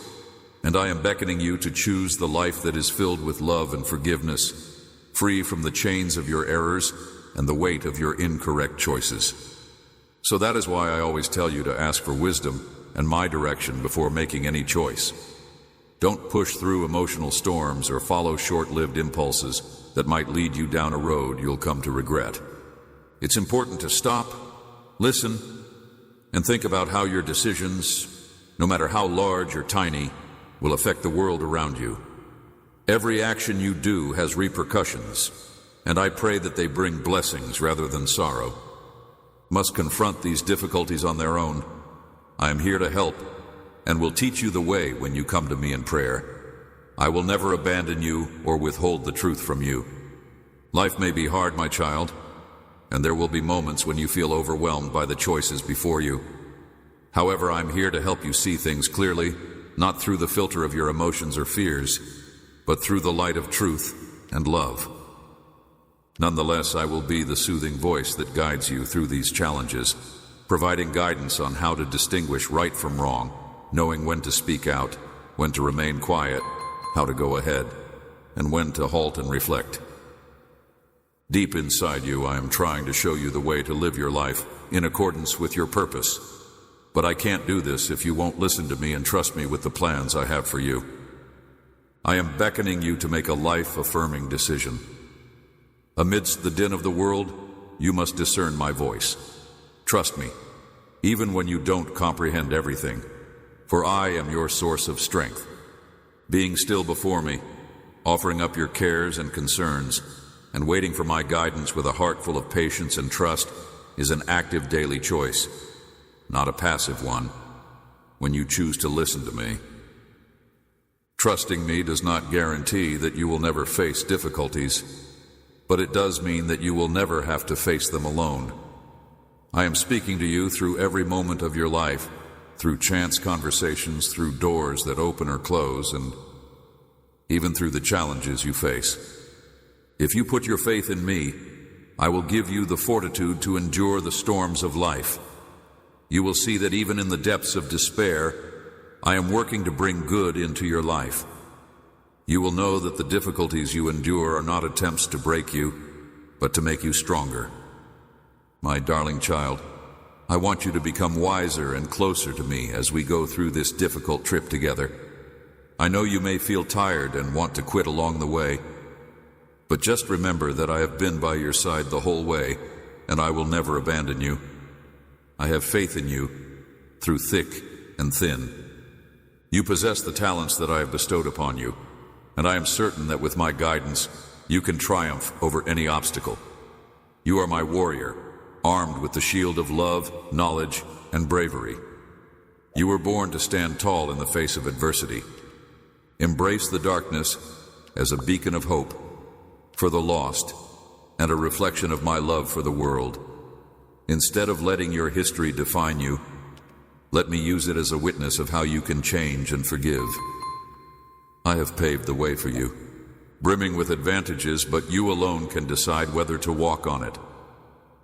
and I am beckoning you to choose the life that is filled with love and forgiveness, free from the chains of your errors and the weight of your incorrect choices. So that is why I always tell you to ask for wisdom and my direction before making any choice. Don't push through emotional storms or follow short-lived impulses that might lead you down a road you'll come to regret. It's important to stop, listen, and think about how your decisions, no matter how large or tiny, will affect the world around you. Every action you do has repercussions, and I pray that they bring blessings rather than sorrow. Must confront these difficulties on their own. I am here to help, and will teach you the way when you come to me in prayer. I will never abandon you or withhold the truth from you. Life may be hard, my child, and there will be moments when you feel overwhelmed by the choices before you. However, I'm here to help you see things clearly, not through the filter of your emotions or fears, but through the light of truth and love. Nonetheless, I will be the soothing voice that guides you through these challenges, providing guidance on how to distinguish right from wrong, knowing when to speak out, when to remain quiet, how to go ahead, and when to halt and reflect. Deep inside you, I am trying to show you the way to live your life in accordance with your purpose. But I can't do this if you won't listen to me and trust me with the plans I have for you. I am beckoning you to make a life-affirming decision. Amidst the din of the world, you must discern my voice. Trust me, even when you don't comprehend everything, for I am your source of strength. Being still before me, offering up your cares and concerns, and waiting for my guidance with a heart full of patience and trust is an active daily choice, not a passive one, when you choose to listen to me. Trusting me does not guarantee that you will never face difficulties, but it does mean that you will never have to face them alone. I am speaking to you through every moment of your life, through chance conversations, through doors that open or close, and even through the challenges you face. If you put your faith in me, I will give you the fortitude to endure the storms of life. You will see that even in the depths of despair, I am working to bring good into your life. You will know that the difficulties you endure are not attempts to break you, but to make you stronger. My darling child, I want you to become wiser and closer to me as we go through this difficult trip together. I know you may feel tired and want to quit along the way, but just remember that I have been by your side the whole way, and I will never abandon you. I have faith in you, through thick and thin. You possess the talents that I have bestowed upon you, and I am certain that with my guidance, you can triumph over any obstacle. You are my warrior, armed with the shield of love, knowledge, and bravery. You were born to stand tall in the face of adversity. Embrace the darkness as a beacon of hope for the lost and a reflection of my love for the world. Instead of letting your history define you, let me use it as a witness of how you can change and forgive. I have paved the way for you, brimming with advantages, but you alone can decide whether to walk on it.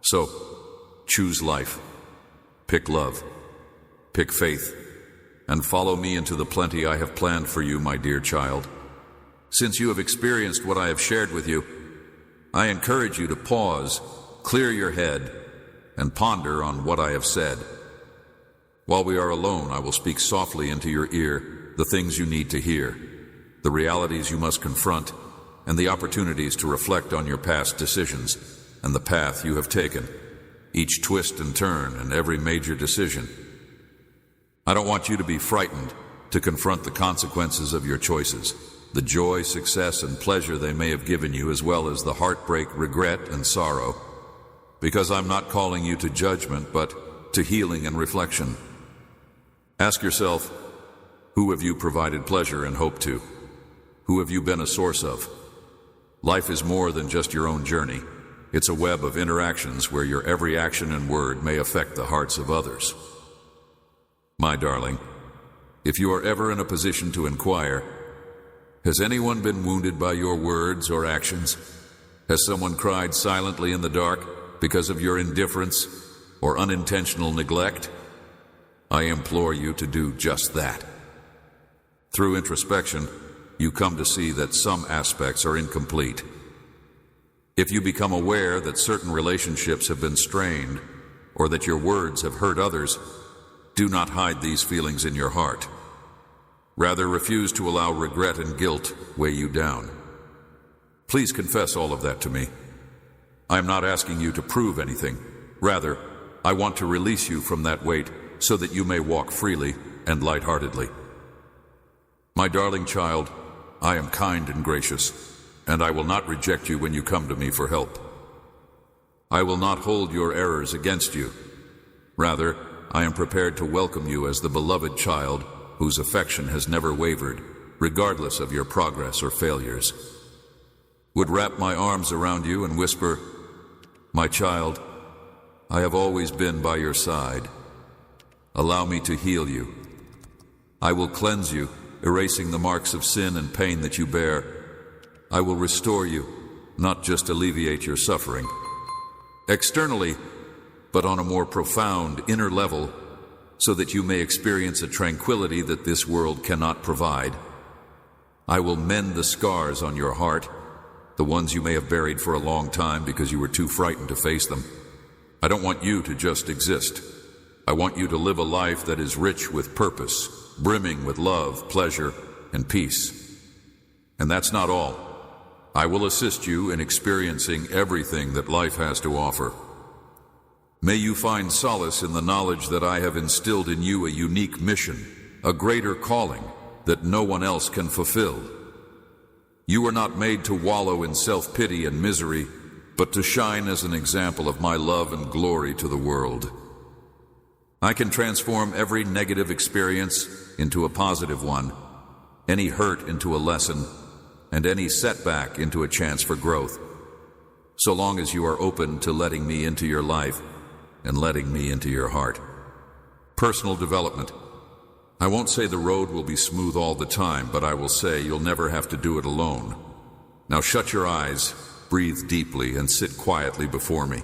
So, choose life, pick love, pick faith, and follow me into the plenty I have planned for you, my dear child. Since you have experienced what I have shared with you, I encourage you to pause, clear your head, and ponder on what I have said. While we are alone, I will speak softly into your ear the things you need to hear, the realities you must confront, and the opportunities to reflect on your past decisions and the path you have taken, each twist and turn and every major decision. I don't want you to be frightened to confront the consequences of your choices, the joy, success, and pleasure they may have given you, as well as the heartbreak, regret, and sorrow, because I'm not calling you to judgment, but to healing and reflection. Ask yourself, who have you provided pleasure and hope to? Who have you been a source of? Life is more than just your own journey. It's a web of interactions where your every action and word may affect the hearts of others. My darling, if you are ever in a position to inquire, has anyone been wounded by your words or actions? Has someone cried silently in the dark because of your indifference or unintentional neglect? I implore you to do just that. Through introspection, you come to see that some aspects are incomplete. If you become aware that certain relationships have been strained, or that your words have hurt others, do not hide these feelings in your heart. Rather, refuse to allow regret and guilt weigh you down. Please confess all of that to me. I am not asking you to prove anything. Rather, I want to release you from that weight so that you may walk freely and lightheartedly. My darling child, I am kind and gracious, and I will not reject you when you come to me for help. I will not hold your errors against you. Rather, I am prepared to welcome you as the beloved child whose affection has never wavered, regardless of your progress or failures. Would wrap my arms around you and whisper, "My child, I have always been by your side. Allow me to heal you. I will cleanse you, erasing the marks of sin and pain that you bear. I will restore you, not just alleviate your suffering. Externally, but on a more profound inner level, so that you may experience a tranquility that this world cannot provide. I will mend the scars on your heart, the ones you may have buried for a long time because you were too frightened to face them. I don't want you to just exist. I want you to live a life that is rich with purpose, brimming with love, pleasure, and peace. And that's not all. I will assist you in experiencing everything that life has to offer. May you find solace in the knowledge that I have instilled in you a unique mission, a greater calling that no one else can fulfill. You were not made to wallow in self-pity and misery, but to shine as an example of my love and glory to the world. I can transform every negative experience into a positive one, any hurt into a lesson, and any setback into a chance for growth, so long as you are open to letting me into your life and letting me into your heart. Personal development. I won't say the road will be smooth all the time, but I will say you'll never have to do it alone. Now shut your eyes, breathe deeply, and sit quietly before me.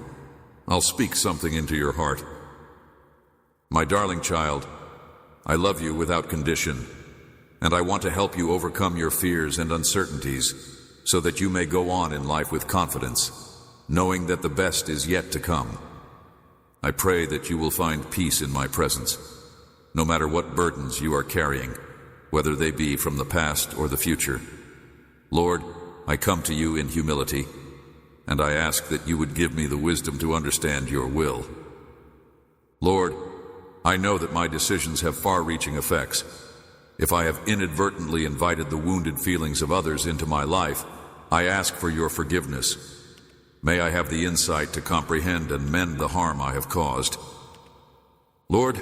I'll speak something into your heart. My darling child, I love you without condition, and I want to help you overcome your fears and uncertainties so that you may go on in life with confidence, knowing that the best is yet to come. I pray that you will find peace in my presence, no matter what burdens you are carrying, whether they be from the past or the future. Lord, I come to you in humility, and I ask that you would give me the wisdom to understand your will. Lord, I know that my decisions have far-reaching effects. If I have inadvertently invited the wounded feelings of others into my life, I ask for your forgiveness. May I have the insight to comprehend and mend the harm I have caused. Lord,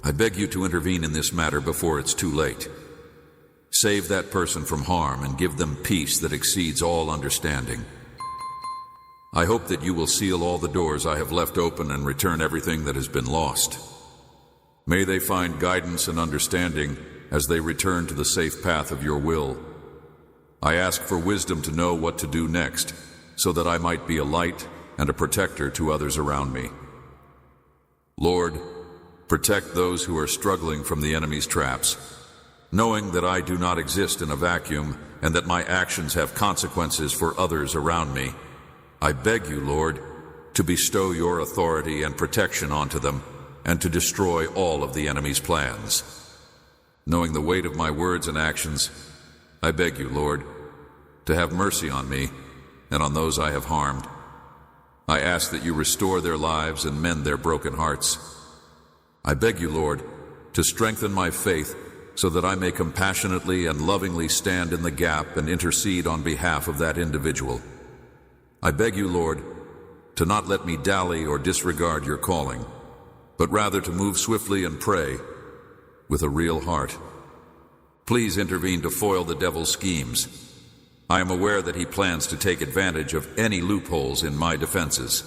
I beg you to intervene in this matter before it's too late. Save that person from harm and give them peace that exceeds all understanding. I hope that you will seal all the doors I have left open and return everything that has been lost. May they find guidance and understanding as they return to the safe path of your will. I ask for wisdom to know what to do next, so that I might be a light and a protector to others around me. Lord, protect those who are struggling from the enemy's traps, knowing that I do not exist in a vacuum and that my actions have consequences for others around me. I beg you, Lord, to bestow your authority and protection onto them and to destroy all of the enemy's plans. Knowing the weight of my words and actions, I beg you, Lord, to have mercy on me and on those I have harmed. I ask that you restore their lives and mend their broken hearts. I beg you, Lord, to strengthen my faith so that I may compassionately and lovingly stand in the gap and intercede on behalf of that individual. I beg you, Lord, to not let me dally or disregard your calling, but rather to move swiftly and pray with a real heart. Please intervene to foil the devil's schemes. I am aware that he plans to take advantage of any loopholes in my defenses.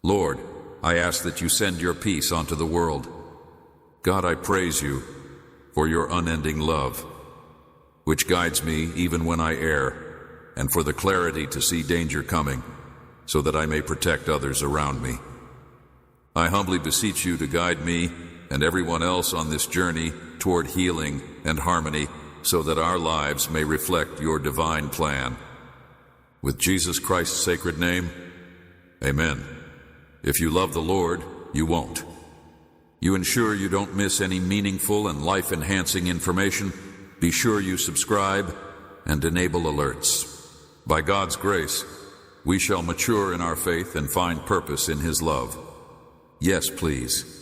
Lord, I ask that you send your peace onto the world. God, I praise you for your unending love, which guides me even when I err, and for the clarity to see danger coming, so that I may protect others around me. I humbly beseech you to guide me and everyone else on this journey toward healing and harmony, so that our lives may reflect your divine plan. With Jesus Christ's sacred name, amen. If you love the Lord, you won't. You ensure you don't miss any meaningful and life-enhancing information. Be sure you subscribe and enable alerts. By God's grace, we shall mature in our faith and find purpose in His love. Yes, please.